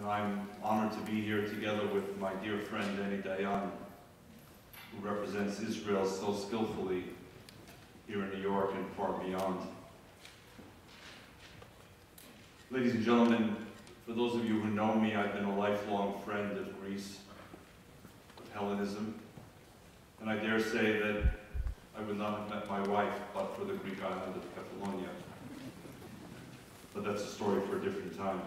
and I'm honored to be here together with my dear friend Danny Dayan, who represents Israel so skillfully here in New York and far beyond. Ladies and gentlemen, for those of you who know me, I've been a lifelong friend of Greece, of Hellenism, and I dare say that I would not have met my wife but for the Greek island of Catalonia. But that's a story for a different time.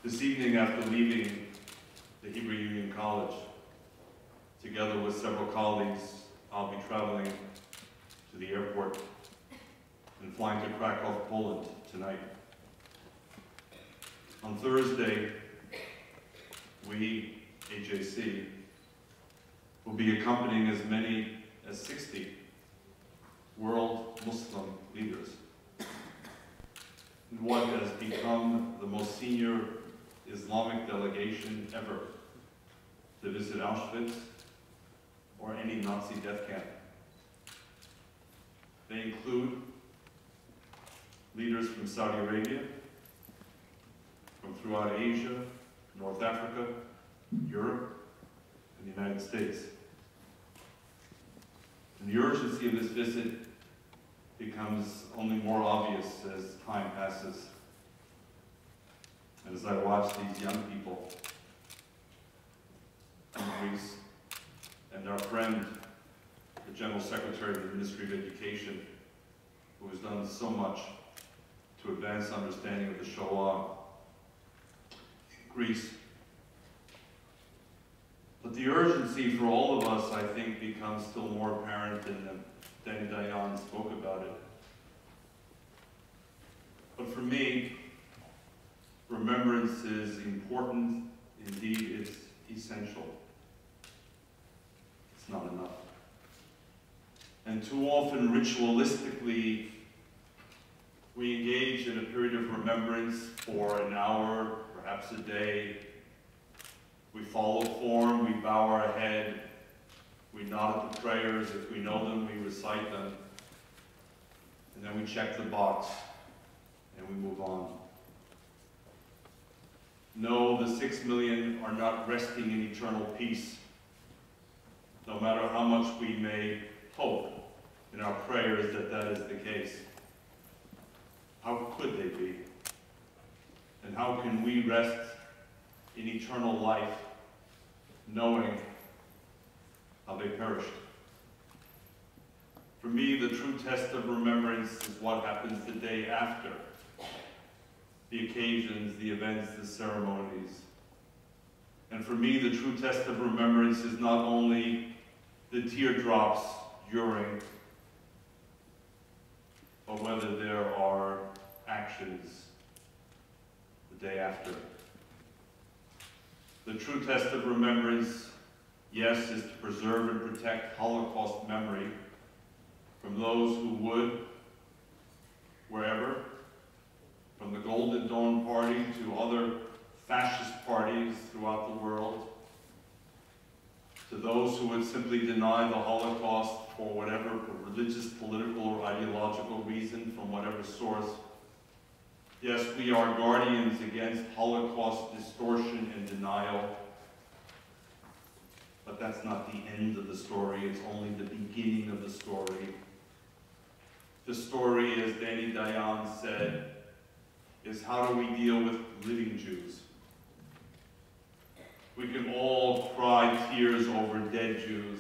This evening, after leaving the Hebrew Union College, together with several colleagues, I'll be traveling to the airport and flying to Krakow, Poland tonight. On Thursday, we, AJC, will be accompanying as many as 60 world Muslim leaders in what has become the most senior Islamic delegation ever to visit Auschwitz or any Nazi death camp. They include leaders from Saudi Arabia, from throughout Asia, North Africa, Europe, and the United States. And the urgency of this visit becomes only more obvious as time passes. And as I watch these young people in Greece, and our friend, the General Secretary of the Ministry of Education, who has done so much to advance understanding of the Shoah in Greece. But the urgency for all of us, I think, becomes still more apparent, and Danny Dayan spoke about it. But for me, remembrance is important, indeed it's essential. It's not enough. And too often, ritualistically, we engage in a period of remembrance for an hour, perhaps a day. We follow form, we bow our head, we nod at the prayers. If we know them, we recite them. And then we check the box and we move on. No, the 6 million are not resting in eternal peace, no matter how much we may hope in our prayers that that is the case. How could they be? And how can we rest in eternal life, knowing how they perished? For me, the true test of remembrance is what happens the day after. The occasions, the events, the ceremonies. And for me, the true test of remembrance is not only the teardrops during, but whether there are actions the day after. The true test of remembrance, yes, is to preserve and protect Holocaust memory from those who would, wherever, from the Golden Dawn Party to other fascist parties throughout the world, to those who would simply deny the Holocaust for whatever religious, political, or ideological reason from whatever source. Yes, we are guardians against Holocaust distortion and denial, but that's not the end of the story. It's only the beginning of the story. The story, as Danny Dayan said, is how do we deal with living Jews? We can all cry tears over dead Jews,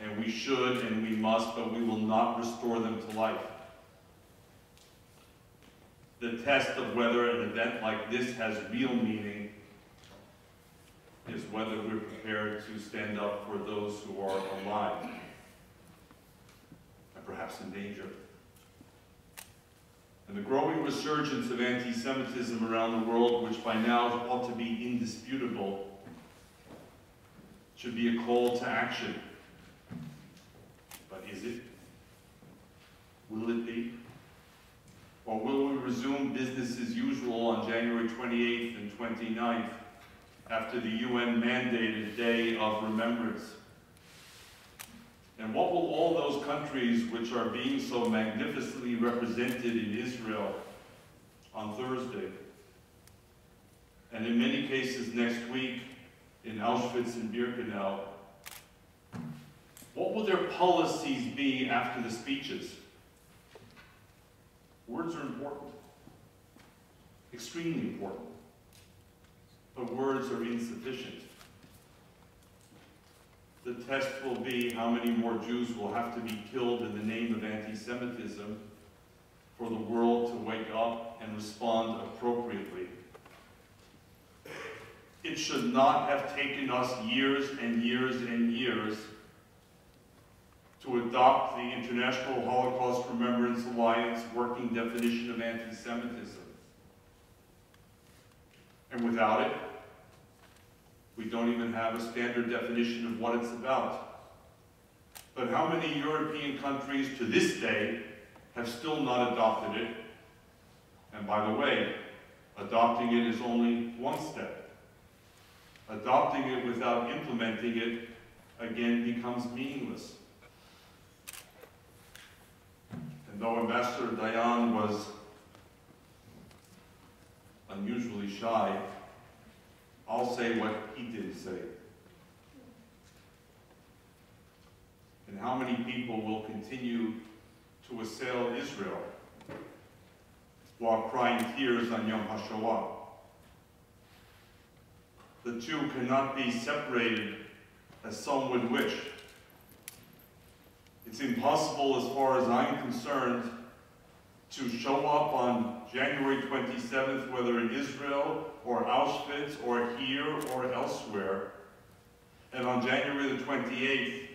and we should and we must, but we will not restore them to life. The test of whether an event like this has real meaning is whether we're prepared to stand up for those who are alive and perhaps in danger. And the growing resurgence of anti-Semitism around the world, which by now ought to be indisputable, should be a call to action. But is it? Will it be? Or will we resume business as usual on January 28th and 29th after the UN-mandated Day of Remembrance? And what will all those countries which are being so magnificently represented in Israel on Thursday, and in many cases next week in Auschwitz and Birkenau, what will their policies be after the speeches? Words are important, extremely important, but words are insufficient. The test will be how many more Jews will have to be killed in the name of anti-Semitism for the world to wake up and respond appropriately. It should not have taken us years and years and years to adopt the International Holocaust Remembrance Alliance working definition of anti-Semitism. And without it, we don't even have a standard definition of what it's about. But how many European countries to this day have still not adopted it? And by the way, adopting it is only one step. Adopting it without implementing it, again, becomes meaningless. And though Ambassador Dayan was unusually shy, I'll say what he did say. And how many people will continue to assail Israel while crying tears on Yom HaShoah? The two cannot be separated as some would wish. It's impossible, as far as I'm concerned, to show up on January 27th, whether in Israel or Auschwitz or here or elsewhere, and on January the 28th,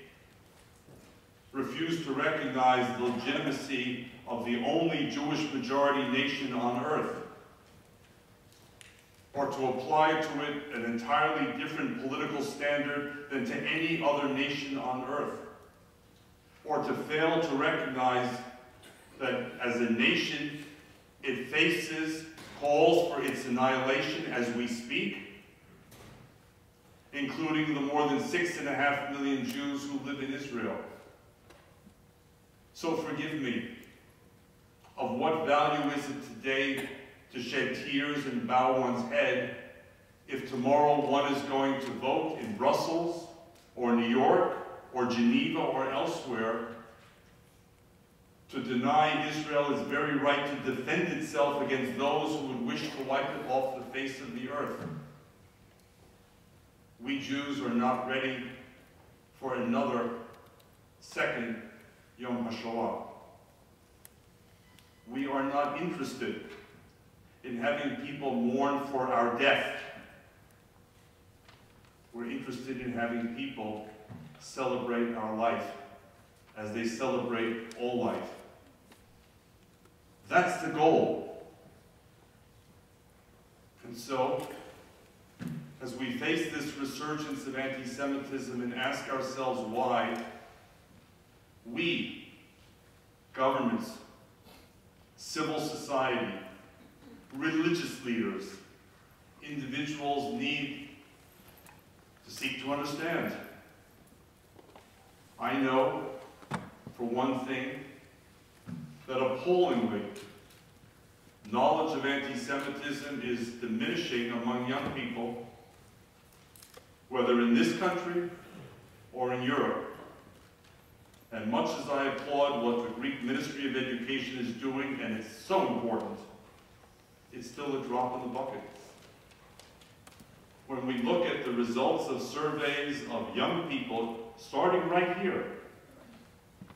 refuse to recognize the legitimacy of the only Jewish majority nation on earth, or to apply to it an entirely different political standard than to any other nation on earth, or to fail to recognize that as a nation it faces calls for its annihilation as we speak, including the more than 6.5 million Jews who live in Israel. So forgive me, of what value is it today to shed tears and bow one's head if tomorrow one is going to vote in Brussels or New York or Geneva or elsewhere to deny Israel its very right to defend itself against those who would wish to wipe it off the face of the earth? We Jews are not ready for another second Yom HaShoah. We are not interested in having people mourn for our death. We're interested in having people celebrate our life as they celebrate all life. That's the goal. And so, as we face this resurgence of anti-Semitism and ask ourselves why, we, governments, civil society, religious leaders, individuals need to seek to understand. I know, for one thing, that appallingly, knowledge of anti-Semitism is diminishing among young people, whether in this country or in Europe. And much as I applaud what the Greek Ministry of Education is doing, and it's so important, it's still a drop in the bucket. When we look at the results of surveys of young people, starting right here,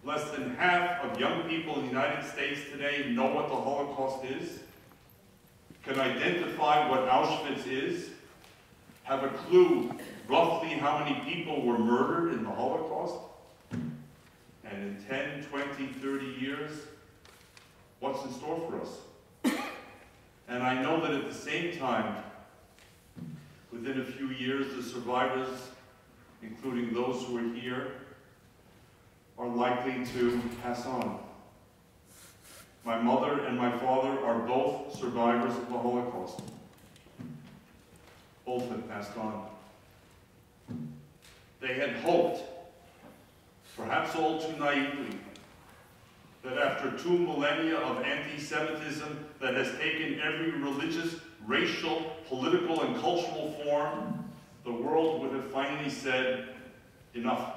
less than half of young people in the United States today know what the Holocaust is, can identify what Auschwitz is, have a clue roughly how many people were murdered in the Holocaust, and in 10, 20, 30 years, what's in store for us? And I know that at the same time, within a few years, the survivors, including those who are here, are likely to pass on. My mother and my father are both survivors of the Holocaust. Both have passed on. They had hoped, perhaps all too naively, that after 2 millennia of anti-Semitism that has taken every religious, racial, political, and cultural form, the world would have finally said, enough.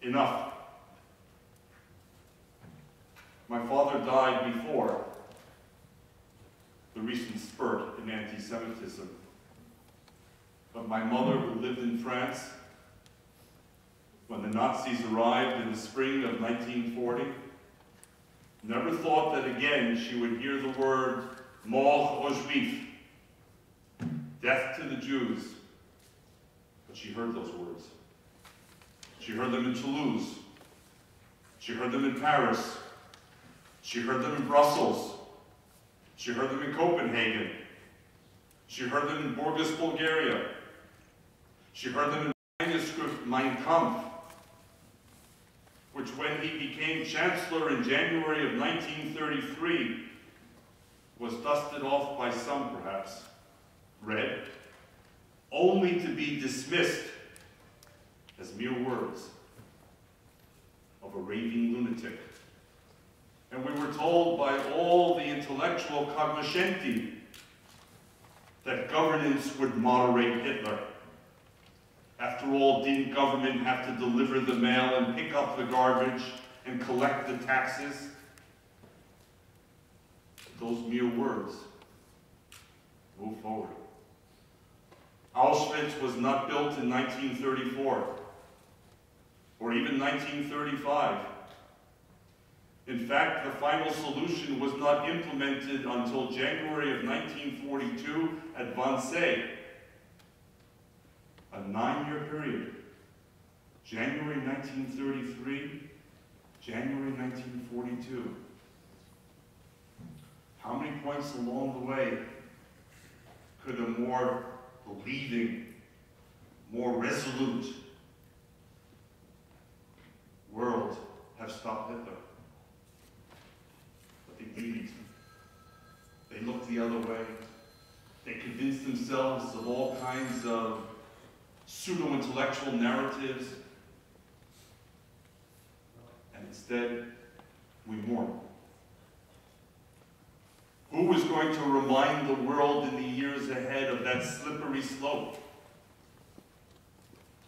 Enough. My father died before the recent spurt in anti-Semitism. But my mother, who lived in France when the Nazis arrived in the spring of 1940, never thought that again she would hear the word mort aux Juifs, death to the Jews. But she heard those words. She heard them in Toulouse. She heard them in Paris. She heard them in Brussels. She heard them in Copenhagen. She heard them in Burgas, Bulgaria. She heard them in the manuscript Mein Kampf, which when he became chancellor in January of 1933 was dusted off by some perhaps, read, only to be dismissed as mere words of a raving lunatic. And we were told by all the intellectual cognoscenti that governance would moderate Hitler. After all, didn't government have to deliver the mail and pick up the garbage and collect the taxes? Those mere words move forward. Auschwitz was not built in 1934 or even 1935. In fact, the final solution was not implemented until January of 1942 at Wannsee, a 9-year period. January 1933, January 1942. How many points along the way could a more believing, more resolute world have stopped Hitler? But they didn't. They looked the other way. They convinced themselves of all kinds of pseudo-intellectual narratives. And instead, we mourn. Who is going to remind the world in the years ahead of that slippery slope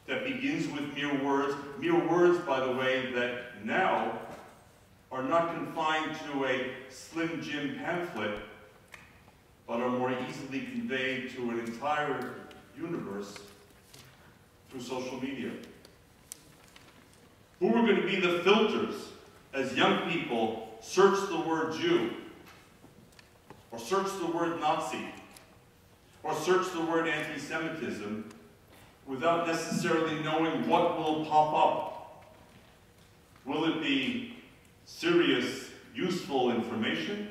that begins with mere words, by the way, that now are not confined to a Slim Jim pamphlet, but are more easily conveyed to an entire universe through social media? Who are going to be the filters as young people search the word Jew, or search the word Nazi, or search the word anti-Semitism without necessarily knowing what will pop up? Will it be serious, useful information?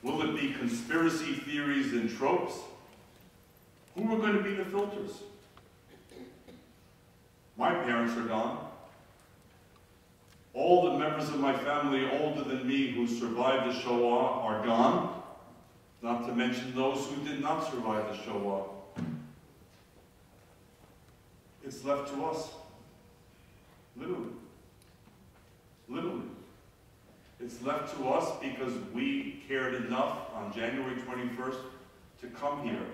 Will it be conspiracy theories and tropes? Who are going to be the filters? My parents are gone. All the members of my family older than me who survived the Shoah are gone, not to mention those who did not survive the Shoah. It's left to us. Literally. Literally. It's left to us because we cared enough on January 21st to come here,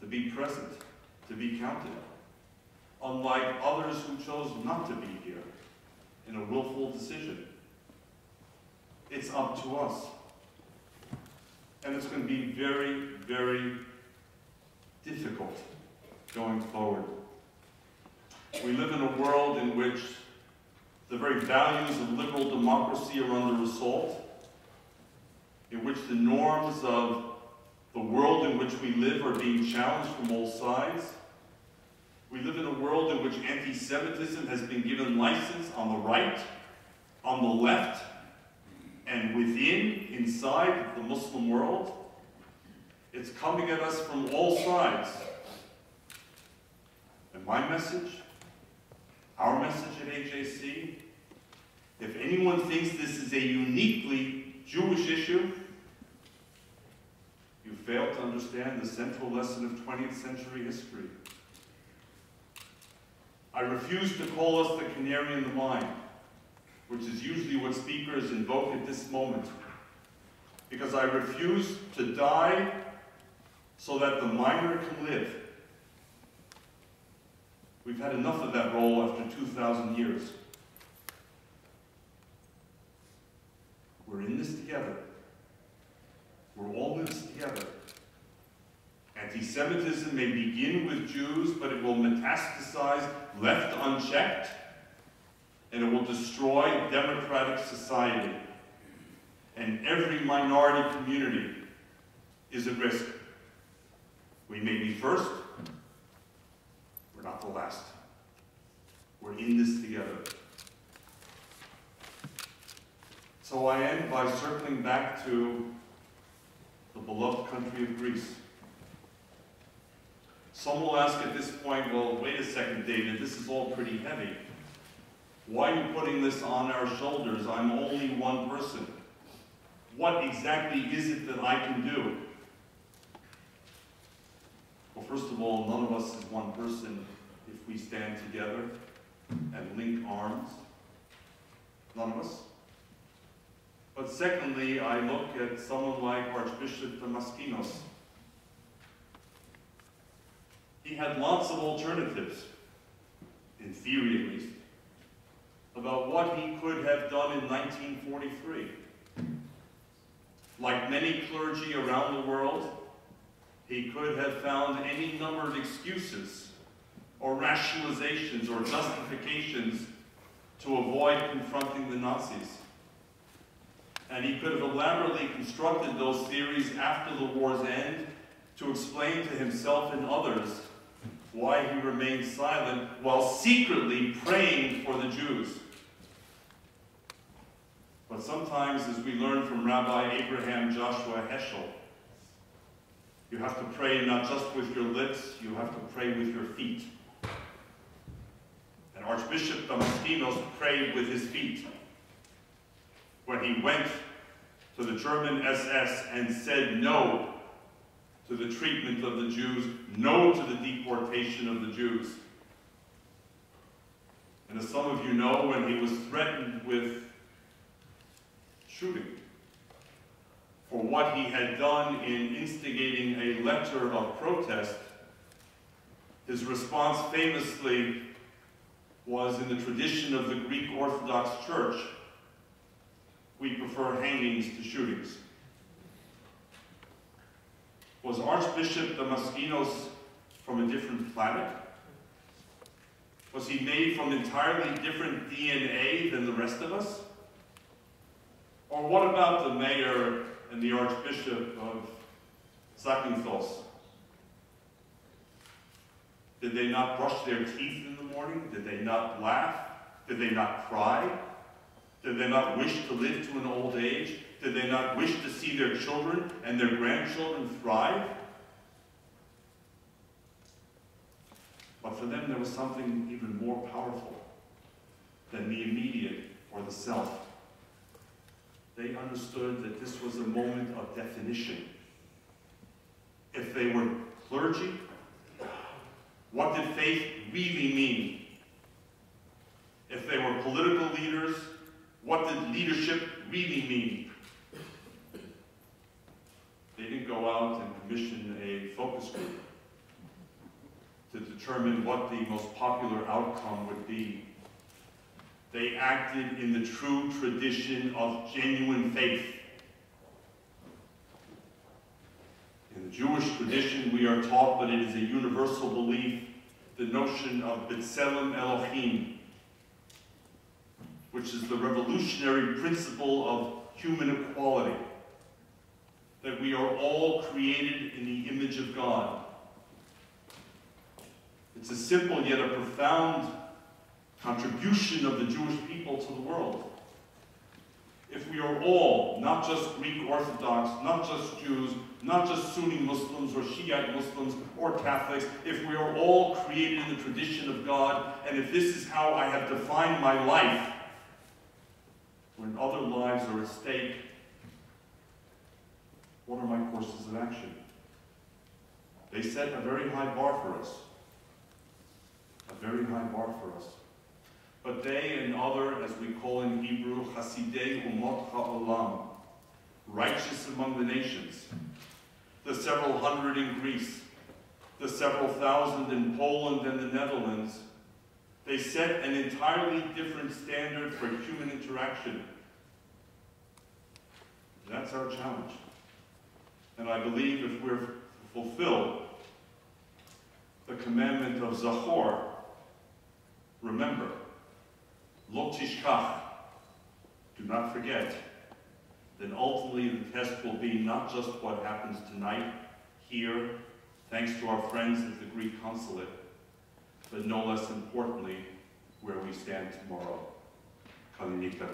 to be present, to be counted, unlike others who chose not to be here in a willful decision. It's up to us. And it's going to be very, very difficult going forward. We live in a world in which the very values of liberal democracy are under assault, in which the norms of the world in which we live are being challenged from all sides. We live in a world in which anti-Semitism has been given license on the right, on the left, and within, inside the Muslim world. It's coming at us from all sides. And my message, our message at AJC, if anyone thinks this is a uniquely Jewish issue, you fail to understand the central lesson of 20th century history. I refuse to call us the canary in the mine. which is usually what speakers invoke at this moment, because I refuse to die so that the minor can live. We've had enough of that role after 2,000 years. We're in this together. We're all in this together. Anti-Semitism may begin with Jews, but it will metastasize left unchecked, and it will destroy democratic society. And every minority community is at risk. We may be first, we're not the last. We're in this together. So I end by circling back to the beloved country of Greece. Some will ask at this point, well, wait a second, David, this is all pretty heavy. Why are you putting this on our shoulders? I'm only one person. What exactly is it that I can do? Well, first of all, none of us is one person if we stand together and link arms. None of us. But secondly, I look at someone like Archbishop Damaskinos. He had lots of alternatives, in theory at least, about what he could have done in 1943. Like many clergy around the world, he could have found any number of excuses or rationalizations or justifications to avoid confronting the Nazis. And he could have elaborately constructed those theories after the war's end to explain to himself and others why he remained silent while secretly praying for the Jews. But sometimes, as we learn from Rabbi Abraham Joshua Heschel, you have to pray not just with your lips, you have to pray with your feet. And Archbishop Damaskinos prayed with his feet when he went to the German SS and said no to the treatment of the Jews, no to the deportation of the Jews. And as some of you know, when he was threatened with shooting for what he had done in instigating a letter of protest, his response famously was, in the tradition of the Greek Orthodox Church, we prefer hangings to shootings. Was Archbishop Damaskinos from a different planet? Was he made from entirely different DNA than the rest of us? Or what about the mayor and the Archbishop of Zakynthos? Did they not brush their teeth in the morning? Did they not laugh? Did they not cry? Did they not wish to live to an old age? Did they not wish to see their children and their grandchildren thrive? But for them, there was something even more powerful than the immediate or the self. They understood that this was a moment of definition. If they were clergy, what did faith really mean? If they were political leaders, what did leadership really mean? They didn't go out and commission a focus group to determine what the most popular outcome would be. They acted in the true tradition of genuine faith. In the Jewish tradition, we are taught, but it is a universal belief, the notion of B'Tselem Elohim, which is the revolutionary principle of human equality, that we are all created in the image of God. It's a simple yet a profound contribution of the Jewish people to the world. If we are all, not just Greek Orthodox, not just Jews, not just Sunni Muslims or Shiite Muslims or Catholics, if we are all created in the tradition of God, and if this is how I have defined my life, when other lives are at stake, what are my courses of action? They set a very high bar for us. A very high bar for us. but they and other, as we call in Hebrew, Hasidei Umot HaOlam, righteous among the nations, the several hundred in Greece, the several thousand in Poland and the Netherlands, they set an entirely different standard for human interaction. That's our challenge. And I believe if we're to fulfill the commandment of Zachor, remember, Lo Tishkach, do not forget, then ultimately the test will be not just what happens tonight, here, thanks to our friends at the Greek consulate, but no less importantly, where we stand tomorrow. Kalinika.